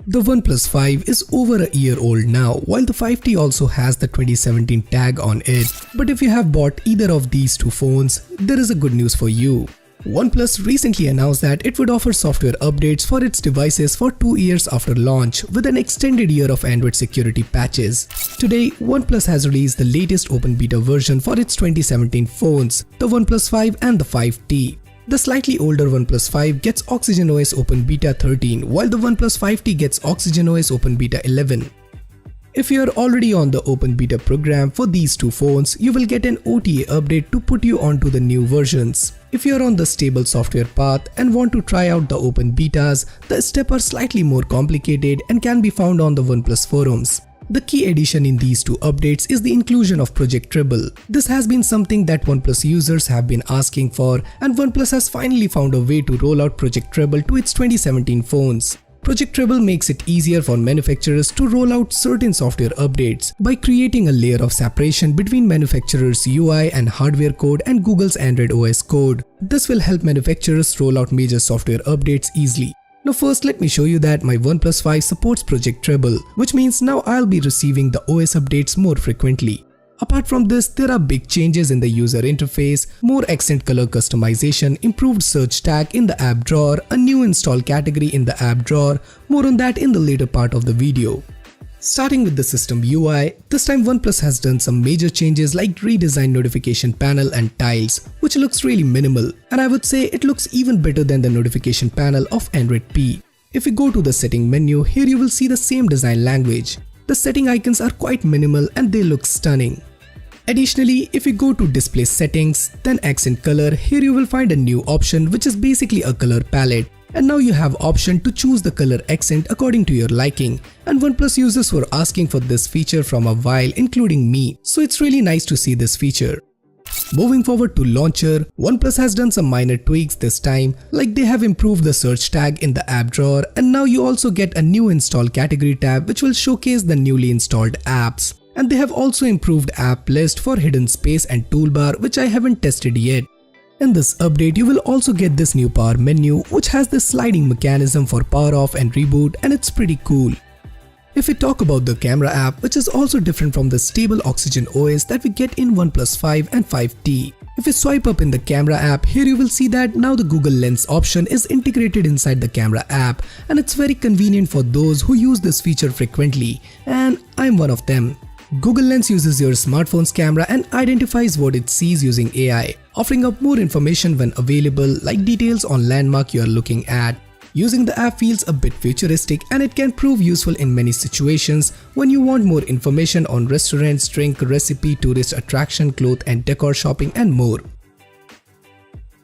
The Oneplus 5 is over a year old now, while the 5T also has the 2017 tag on it. But if you have bought either of these two phones, there is a good news for you. OnePlus recently announced that it would offer software updates for its devices for 2 years after launch with an extended year of Android security patches. Today, OnePlus has released the latest open beta version for its 2017 phones, the OnePlus 5 and the 5T. The slightly older OnePlus 5 gets OxygenOS Open Beta 13, while the OnePlus 5T gets OxygenOS Open Beta 11. If you are already on the Open Beta program for these two phones, you will get an OTA update to put you onto the new versions. If you are on the stable software path and want to try out the Open Betas, the steps are slightly more complicated and can be found on the OnePlus forums. The key addition in these two updates is the inclusion of Project Treble. This has been something that OnePlus users have been asking for, and OnePlus has finally found a way to roll out Project Treble to its 2017 phones. Project Treble makes it easier for manufacturers to roll out certain software updates by creating a layer of separation between manufacturers' UI and hardware code and Google's Android OS code. This will help manufacturers roll out major software updates easily. Now first let me show you that my OnePlus 5 supports Project Treble, which means now I'll be receiving the OS updates more frequently. Apart from this, there are big changes in the user interface, more accent color customization, improved search tag in the app drawer, a new install category in the app drawer. More on that in the later part of the video. Starting with the system UI, this time OnePlus has done some major changes like redesigned notification panel and tiles, which looks really minimal, and I would say it looks even better than the notification panel of Android P. If you go to the setting menu, here you will see the same design language. The setting icons are quite minimal and they look stunning. Additionally, if you go to display settings, then accent color, here you will find a new option which is basically a color palette. And now you have option to choose the color accent according to your liking. And OnePlus users were asking for this feature from a while, including me, so it's really nice to see this feature. Moving forward to launcher, OnePlus has done some minor tweaks this time, like they have improved the search tag in the app drawer, and now you also get a new install category tab which will showcase the newly installed apps. And they have also improved app list for hidden space and toolbar, which I haven't tested yet. In this update, you will also get this new power menu which has this sliding mechanism for power off and reboot, and it's pretty cool. If we talk about the camera app, which is also different from the stable OxygenOS that we get in OnePlus 5 and 5T. If you swipe up in the camera app, here you will see that now the Google Lens option is integrated inside the camera app, and it's very convenient for those who use this feature frequently, and I'm one of them. Google Lens uses your smartphone's camera and identifies what it sees using AI, offering up more information when available, like details on landmark you are looking at. Using the app feels a bit futuristic, and it can prove useful in many situations when you want more information on restaurants, drink, recipe, tourist attraction, clothes and decor shopping and more.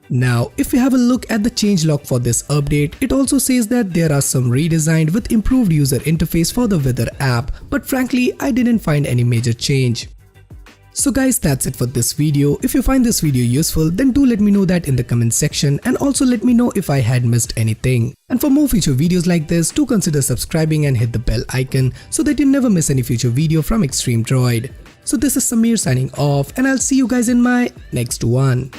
Now, if we have a look at the changelog for this update, it also says that there are some redesigned with improved user interface for the weather app, but frankly, I didn't find any major change. So guys, that's it for this video. If you find this video useful, then do let me know that in the comment section, and also let me know if I had missed anything. And for more future videos like this, do consider subscribing and hit the bell icon so that you never miss any future video from Extreme Droid. So this is Samir signing off, and I'll see you guys in my next one.